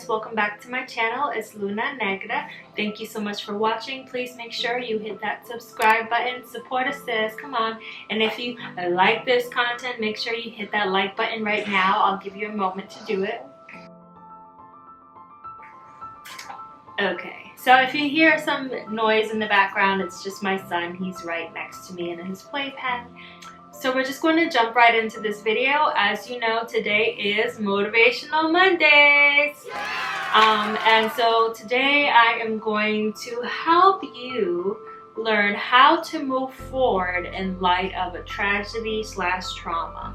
Welcome back to my channel. It's Luna Negra. Thank you so much for watching. Please make sure you hit that subscribe button. Support us, sis. Come on. And if you like this content, make sure you hit that like button right now. I'll give you a moment to do it. Okay, so if you hear some noise in the background, it's just my son. He's right next to me in his playpen. So we're just going to jump right into this video. As you know, today is Motivational Mondays. And so today I am going to help you learn how to move forward in light of a tragedy/trauma.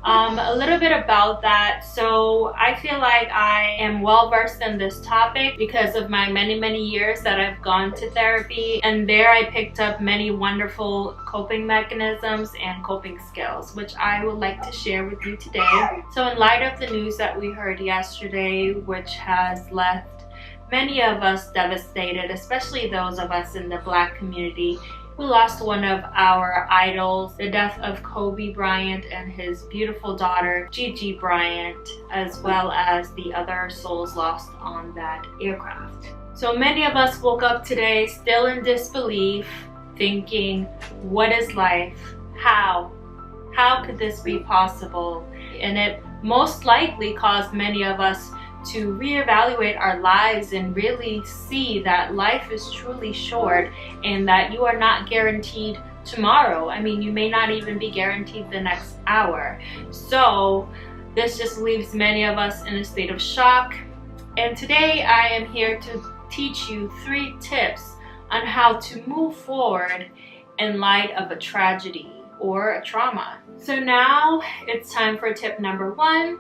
A little bit about that. So I feel like I am well versed in this topic because of my many years that I've gone to therapy, and there I picked up many wonderful coping mechanisms and coping skills, which I would like to share with you today. So in light of the news that we heard yesterday, which has left many of us devastated, especially those of us in the Black community, we lost one of our idols, the death of Kobe Bryant and his beautiful daughter, Gigi Bryant, as well as the other souls lost on that aircraft. So many of us woke up today still in disbelief, thinking, what is life? How could this be possible? And it most likely caused many of us to reevaluate our lives and really see that life is truly short and that you are not guaranteed tomorrow. I mean, you may not even be guaranteed the next hour. So this just leaves many of us in a state of shock. And today I am here to teach you 3 tips on how to move forward in light of a tragedy or a trauma. So now it's time for tip number 1.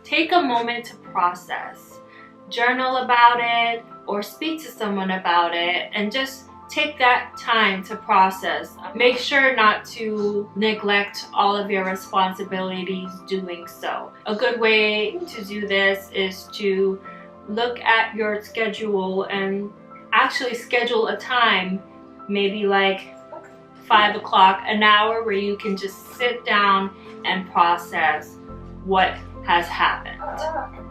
Take a moment to process. Journal about it or speak to someone about it and just take that time to process. Make sure not to neglect all of your responsibilities doing so. A good way to do this is to look at your schedule and actually schedule a time, maybe like 5 o'clock, an hour where you can just sit down and process what has happened.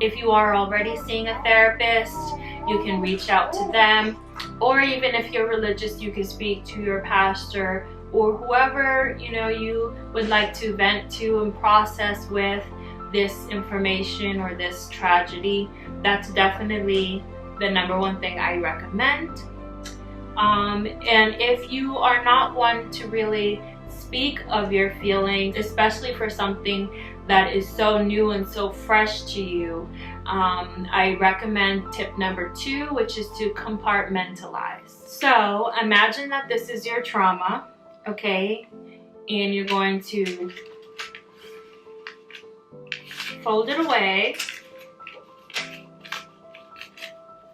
If you are already seeing a therapist, you can reach out to them, or even if you're religious, you can speak to your pastor or whoever you would like to vent to and process with this information or this tragedy. That's definitely the number 1 thing I recommend. And if you are not one to really speak of your feelings, especially for something that is so new and so fresh to you, I recommend tip number 2, which is to compartmentalize. So imagine that this is your trauma, okay? And you're going to fold it away,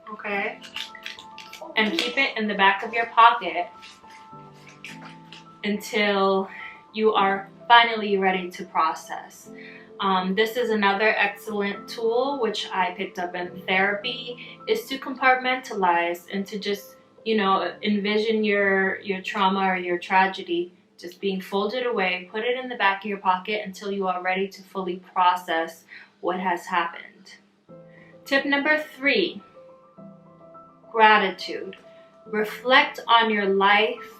okay? And keep it in the back of your pocket until you are finally ready to process. This is another excellent tool which I picked up in therapy, is to compartmentalize and to just envision your trauma or your tragedy just being folded away. Put it in the back of your pocket until you are ready to fully process what has happened. Tip number 3, gratitude. Reflect on your life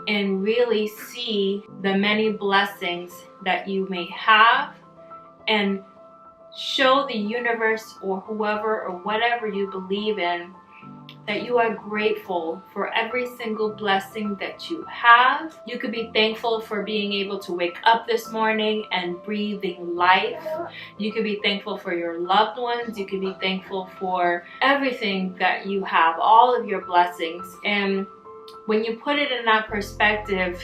and really see the many blessings that you may have, and show the universe or whoever or whatever you believe in that you are grateful for every single blessing that you have. You could be thankful for being able to wake up this morning and breathing life. You could be thankful for your loved ones. You could be thankful for everything that you have, all of your blessings. And when you put it in that perspective,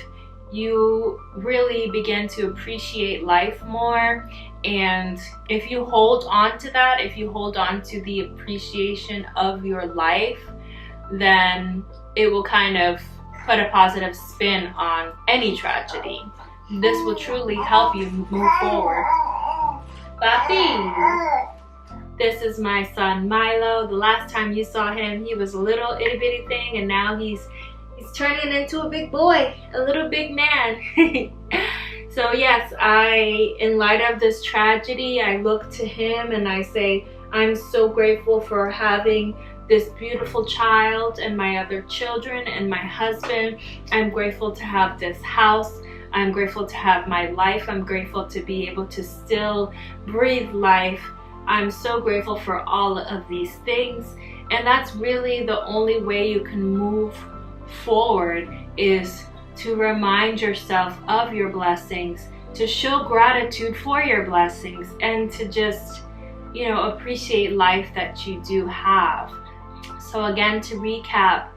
you really begin to appreciate life more. And if you hold on to that, if you hold on to the appreciation of your life, then it will kind of put a positive spin on any tragedy. This will truly help you move forward. Papi, This is my son Milo. The last time you saw him, he was a little itty bitty thing, and now he's turning into a big boy, a little big man. So yes, in light of this tragedy, I look to him and I say, I'm so grateful for having this beautiful child and my other children and my husband. I'm grateful to have this house. I'm grateful to have my life. I'm grateful to be able to still breathe life. I'm so grateful for all of these things. And that's really the only way you can move forward, is to remind yourself of your blessings, to show gratitude for your blessings, and to just, you know, appreciate life that you do have. So again, to recap,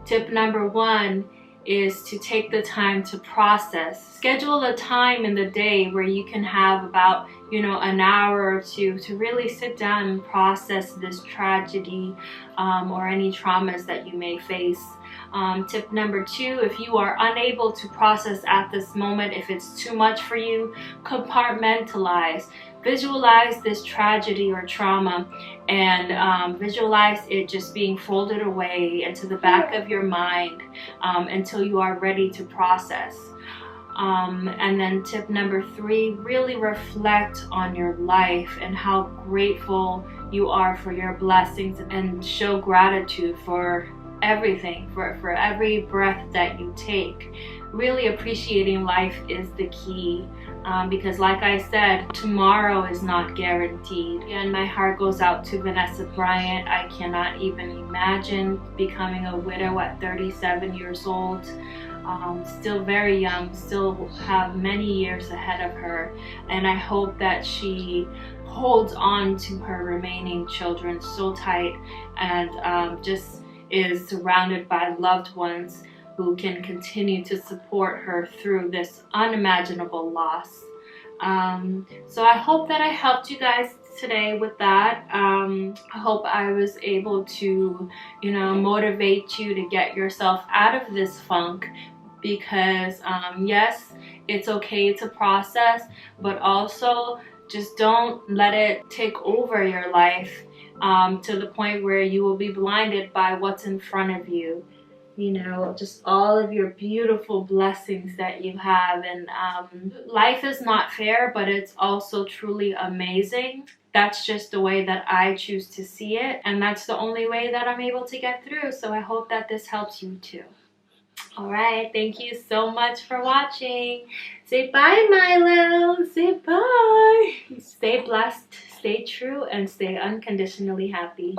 tip number 1 is to take the time to process. Schedule a time in the day where you can have about, you know, an hour or two to really sit down and process this tragedy or any traumas that you may face. Tip number 2, if you are unable to process at this moment, if it's too much for you, compartmentalize. Visualize this tragedy or trauma and visualize it just being folded away into the back of your mind until you are ready to process. And then tip number 3, really reflect on your life and how grateful you are for your blessings, and show gratitude for everything, for every breath that you take. Really appreciating life is the key, because like I said, tomorrow is not guaranteed. And my heart goes out to Vanessa Bryant. I cannot even imagine becoming a widow at 37 years old. Still very young, still have many years ahead of her, and I hope that she holds on to her remaining children so tight and just is surrounded by loved ones who can continue to support her through this unimaginable loss. So I hope that I helped you guys today with that. I hope I was able to, you know, motivate you to get yourself out of this funk, because yes, it's okay to process, but also just don't let it take over your life to the point where you will be blinded by what's in front of you. You know, just all of your beautiful blessings that you have. And life is not fair, but it's also truly amazing. That's just the way that I choose to see it, and that's the only way that I'm able to get through. So I hope that this helps you too. All right, thank you so much for watching. Say bye, Milo. Say bye. Stay blessed, stay true, and stay unconditionally happy.